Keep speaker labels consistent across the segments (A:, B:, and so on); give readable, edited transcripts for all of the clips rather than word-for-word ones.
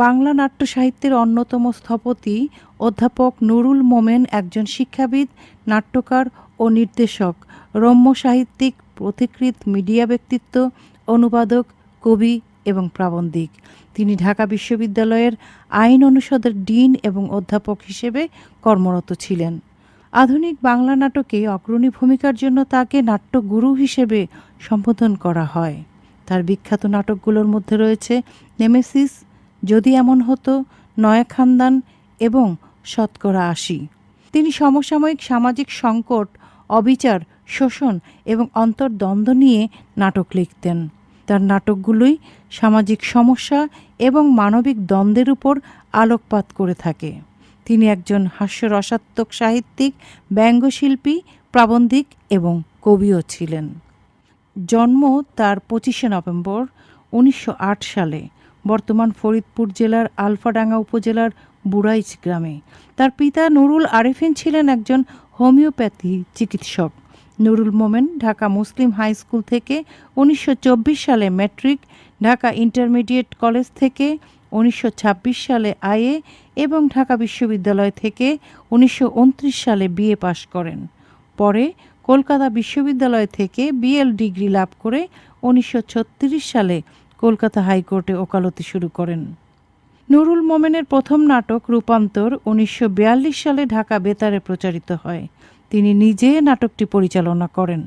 A: বাংলা নাট্য সাহিত্যের অন্যতম স্থপতি অধ্যাপক নুরুল মোমেন একজন শিক্ষাবিদ, নাট্যকার ও নির্দেশক, রম্য সাহিত্যিক, পথিকৃৎ মিডিয়া ব্যক্তিত্ব, অনুবাদক, কবি এবং প্রাবন্ধিক। তিনি ঢাকা বিশ্ববিদ্যালয়ের আইন অনুষদের ডিন এবং অধ্যাপক হিসেবে কর্মরত ছিলেন। আধুনিক বাংলা নাটকে অগ্রণী ভূমিকার জন্য তাকে নাট্যগুরু হিসেবে সম্বোধন করা হয়। তার বিখ্যাত নাটকগুলোর মধ্যে রয়েছে নেমেসিস, যদি এমন হতো, নয়া খানদান এবং শতকরা ৮০। তিনি সমসাময়িক সামাজিক সংকট, অবিচার, শোষণ এবং অন্তর্দ্বন্দ্ব নিয়ে নাটক লিখতেন। তার নাটকগুলোই সামাজিক সমস্যা এবং মানবিক দ্বন্দ্বের উপর আলোকপাত করে থাকে। তিনি একজন হাস্যরসাত্মক সাহিত্যিক, ব্যঙ্গশিল্পী, প্রাবন্ধিক এবং কবিও ছিলেন। জন্ম তার ২৫শে নভেম্বর ১৯০৮ সালে বর্তমান ফরিদপুর জেলার আলফাডাঙ্গা উপজেলার বুড়াইচ গ্রামে। তার পিতা নুরুল আরেফিন ছিলেন একজন হোমিওপ্যাথি চিকিৎসক। নুরুল মোমেন ঢাকা মুসলিম হাই স্কুল থেকে ১৯২৪ সালে ম্যাট্রিক, ঢাকা ইন্টারমিডিয়েট কলেজ থেকে ১৯২৬ সালে আইএ এবং ঢাকা বিশ্ববিদ্যালয় থেকে ১৯২৯ সালে বিএ পাশ করেন। পরে কলকাতা বিশ্ববিদ্যালয় থেকে বিএল ডিগ্রি লাভ করে ১৯৩৬ সালে কলকাতা হাইকোর্টে ওকালতি শুরু করেন। নুরুল মোমেনের প্রথম নাটক রূপান্তর ১৯৪২ সালে ঢাকা বেতারে প্রচারিত হয়। তিনি নিজে নাটকটি পরিচালনা করেন।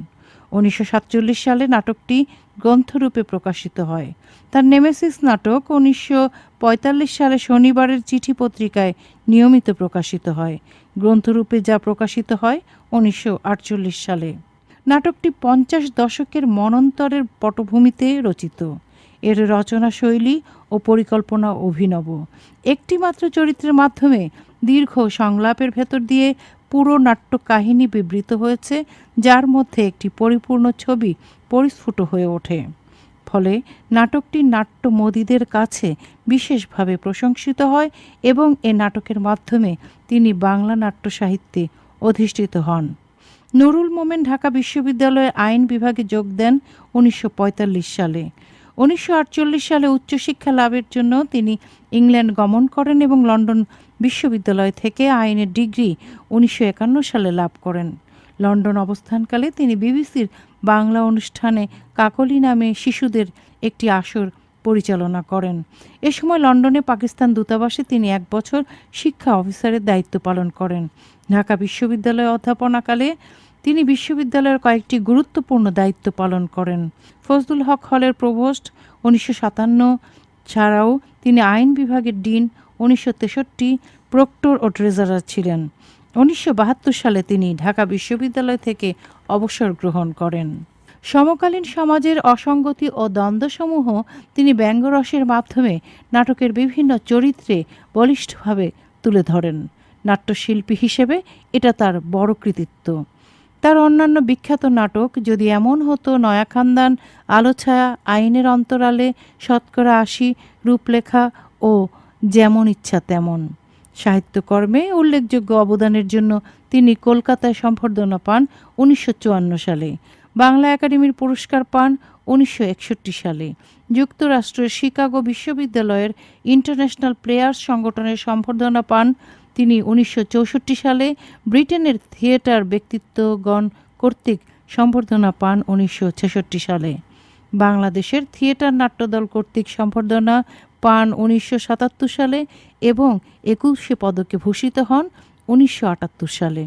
A: ১৯৪৭ সালে নাটকটি গ্রন্থরূপে প্রকাশিত হয়। তার নেমেসিস নাটক ১৯৪৫ সালে শনিবারের চিঠি পত্রিকায় নিয়মিত প্রকাশিত হয়। গ্রন্থরূপে যা প্রকাশিত হয় ১৯৪৮ সালে। নাটকটি ৫০ দশকের মনন্তরের পটভূমিতে রচিত। এর রচনা শৈলী ও পরিকল্পনা অভিনব। একটি মাত্র চরিত্রের মাধ্যমে দীর্ঘ সংলাপের ভেতর দিয়ে পুরো নাট্য কাহিনী বিবৃত হয়েছে, যার মধ্যে একটি পরিপূর্ণ ছবি পরিস্ফুট হয়ে ওঠে। ফলে নাটকটি নাট্যমোদীদের কাছে বিশেষভাবে প্রশংসিত হয় এবং এ নাটকের মাধ্যমে তিনি বাংলা নাট্য সাহিত্যে অধিষ্ঠিত হন। নুরুল মোমেন ঢাকা বিশ্ববিদ্যালয়ে আইন বিভাগে যোগ দেন ১৯৪৫ সালে। ১৯৪৮ সালে উচ্চশিক্ষা লাভের জন্য তিনি ইংল্যান্ড গমন করেন এবং লন্ডন বিশ্ববিদ্যালয় থেকে আইনের ডিগ্রি ১৯৫১ সালে লাভ করেন। লন্ডন অবস্থানকালে তিনি বিবিসির বাংলা অনুষ্ঠানে কাকলি নামে শিশুদের একটি আসর পরিচালনা করেন। এ সময় লন্ডনে পাকিস্তান দূতাবাসে তিনি ১ বছর শিক্ষা অফিসারের দায়িত্ব পালন করেন। ঢাকা বিশ্ববিদ্যালয়ে অধ্যাপনাকালে তিনি বিশ্ববিদ্যালয়ের কয়েকটি গুরুত্বপূর্ণ দায়িত্ব পালন করেন। ফজলুল হক হলের প্রভোস্ট ১৯৫৭ ছাড়াও তিনি আইন বিভাগের ডিন ১৯৬৩, প্রক্টর ও ট্রেজারার ছিলেন। ১৯৭২ সালে তিনি ঢাকা বিশ্ববিদ্যালয় থেকে অবসর গ্রহণ করেন। সমকালীন সমাজের অসঙ্গতি ও দ্বন্দ্বসমূহ তিনি ব্যঙ্গরসের মাধ্যমে নাটকের বিভিন্ন চরিত্রে বলিষ্ঠভাবে তুলে ধরেন। নাট্যশিল্পী হিসেবে এটা তার বড় কৃতিত্ব। তার অন্যান্য বিখ্যাত নাটক যদি এমন হতো, নয়া খানদান, আলোছায়া, আইনের অন্তরালে, শতকরা ৮০, রূপলেখা ও যেমন ইচ্ছা তেমন। সাহিত্যকর্মে উল্লেখযোগ্য অবদানের জন্য তিনি কলকাতায় সম্বর্ধনা পান ১৯৫৪ সালে, বাংলা একাডেমির পুরস্কার পান ১৯৬১ সালে, যুক্তরাষ্ট্রের শিকাগো বিশ্ববিদ্যালয়ের ইন্টারন্যাশনাল প্লেয়ার্স সংগঠনের সম্বর্ধনা পান তিনি ১৯৬৪ সালে, ব্রিটেনের থিয়েটার ব্যক্তিত্বগণ কর্তৃক সম্বর্ধনা পান ১৯৬৬ সালে, বাংলাদেশের থিয়েটার নাট্যদল কর্তৃক সম্বর্ধনা পান ১৯৭৭ সালে এবং ২১ পদকে ভূষিত হন ১৯৭৮ সালে।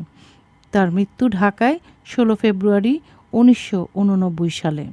A: তার মৃত্যু ঢাকায় ১৬ ফেব্রুয়ারি ১৯৮৯ সালে।